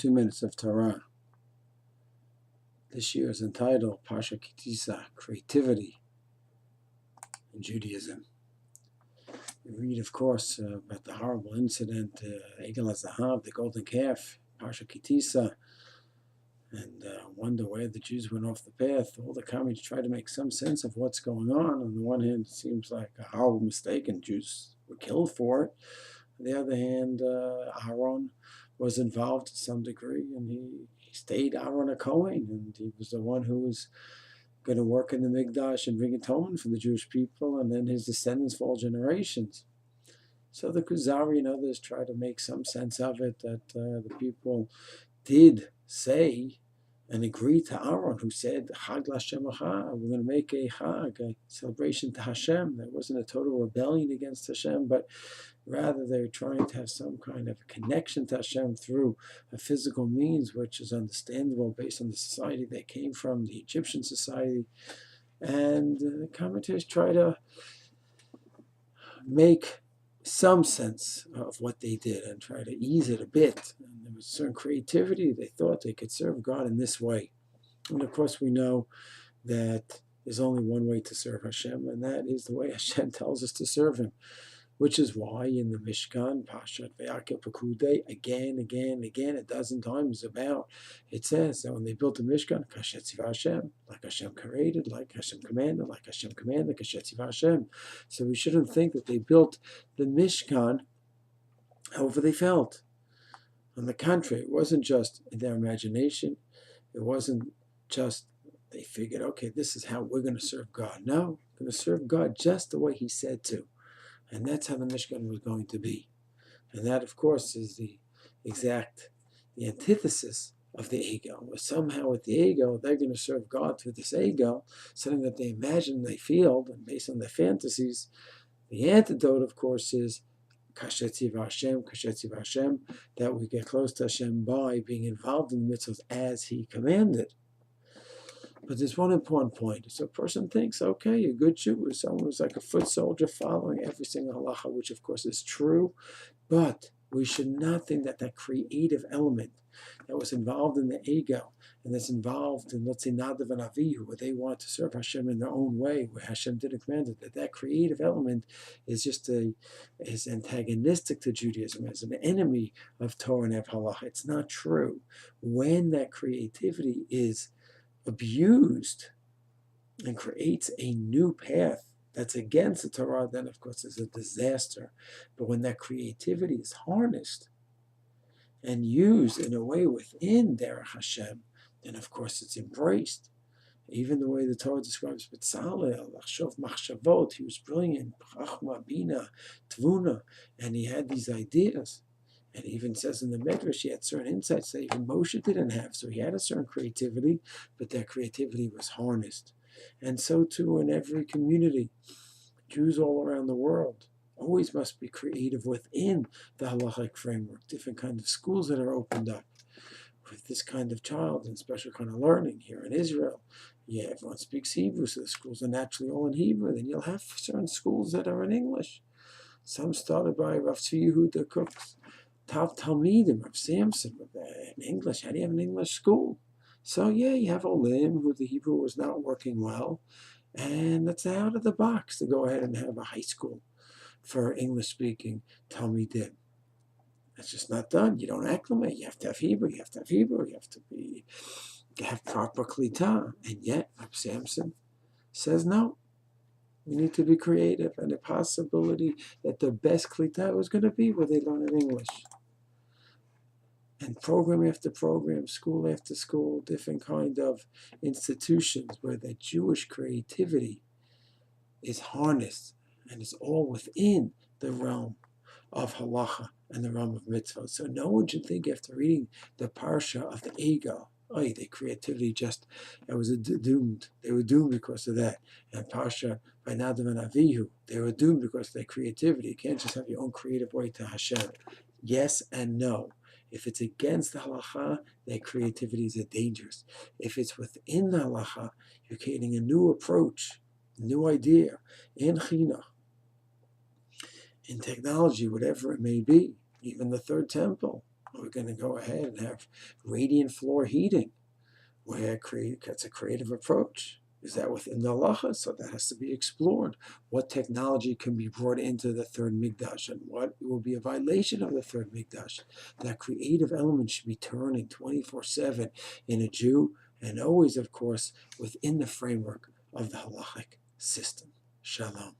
2 minutes of Torah. This year is entitled Parsha Tisa, Creativity in Judaism. We read, of course, about the horrible incident, Egel HaZahav, the golden calf, Parsha Tisa, and wonder where the Jews went off the path. All the comments try to make some sense of what's going on. On the one hand, it seems like a horrible mistake, and Jews were killed for it. On the other hand, Aaron was involved to some degree, and he stayed Aaron a Kohen, and he was the one who was going to work in the Mikdash and bring atonement for the Jewish people, and then his descendants for all generations. So the Kuzari and others try to make some sense of it, that the people did say and agree to Aaron, who said, Chag LaHashem Acha, we're going to make a Chag, a celebration to Hashem. There wasn't a total rebellion against Hashem, but rather they're trying to have some kind of connection to Hashem through a physical means, which is understandable based on the society they came from, the Egyptian society. And the commentators try to make some sense of what they did and try to ease it a bit. And there was certain creativity. They thought they could serve God in this way. And of course we know that there's only one way to serve Hashem, and that is the way Hashem tells us to serve Him. Which is why in the Mishkan, Parshat Ve'akel Pekudei, again, a dozen times about, it says that when they built the Mishkan, Kashet Tzivah Hashem, like Hashem created, like Hashem commanded, Kashet Tzivah Hashem. So we shouldn't think that they built the Mishkan however they felt. On the contrary, it wasn't just in their imagination. It wasn't just they figured, okay, this is how we're going to serve God. No, we're going to serve God just the way He said to. And that's how the Mishkan was going to be. And that, of course, is the antithesis of the ego. Where somehow with the ego, they're going to serve God through this ego, something that they imagine, they feel, and based on their fantasies. The antidote, of course, is Kashet Tzivah Hashem, that we get close to Hashem by being involved in the mitzvahs as He commanded. But there's one important point. So a person thinks, okay, a good Jew is someone who's like a foot soldier following every single halacha, which of course is true, but we should not think that that creative element that was involved in the ego and that's involved in, let's say, Nadav and Avihu, where they want to serve Hashem in their own way, where Hashem didn't command it, that creative element is just is antagonistic to Judaism, as an enemy of Torah and of halacha. It's not true. When that creativity is abused and creates a new path that's against the Torah, then of course it's a disaster. But when that creativity is harnessed and used in a way within Derech Hashem, then of course it's embraced. Even the way the Torah describes B'Tzalel, Lachshov Machshavot, he was brilliant, Chachma, Bina, Tvuna, and he had these ideas. And it even says in the Medrash, he had certain insights that even Moshe didn't have. So he had a certain creativity, but that creativity was harnessed. And so too in every community. Jews all around the world always must be creative within the halachic framework. Different kinds of schools that are opened up with this kind of child and special kind of learning here in Israel. Yeah, everyone speaks Hebrew, so the schools are naturally all in Hebrew. Then you'll have certain schools that are in English. Some started by Rav Tzvi Yehuda Cook's Talmidim of Samson in English. How do you have an English school? So yeah, you have Olim, who the Hebrew was not working well, and that's out of the box to go ahead and have a high school for English-speaking Talmidim. That's just not done. You don't acclimate. You have to have Hebrew. You have to have proper klita. And yet, Samson says no. We need to be creative, and the possibility that the best klita was going to be where they learn in English. And program after program, school after school, different kind of institutions where the Jewish creativity is harnessed and is all within the realm of halacha and the realm of mitzvah. So no one should think after reading the Parsha of the ego, their creativity it was doomed. They were doomed because of that. And Parsha by Nadav and Avihu, they were doomed because of their creativity. You can't just have your own creative way to Hashem. Yes and no. If it's against the halacha, their creativity is dangerous. If it's within the halacha, you're creating a new approach, a new idea, in chinuch, in technology, whatever it may be, even the third temple. We're going to go ahead and have radiant floor heating, where it's a creative approach. Is that within the halacha? So that has to be explored. What technology can be brought into the third mikdash, and what will be a violation of the third mikdash? That creative element should be turning 24/7 in a Jew, and always, of course, within the framework of the halachic system. Shalom.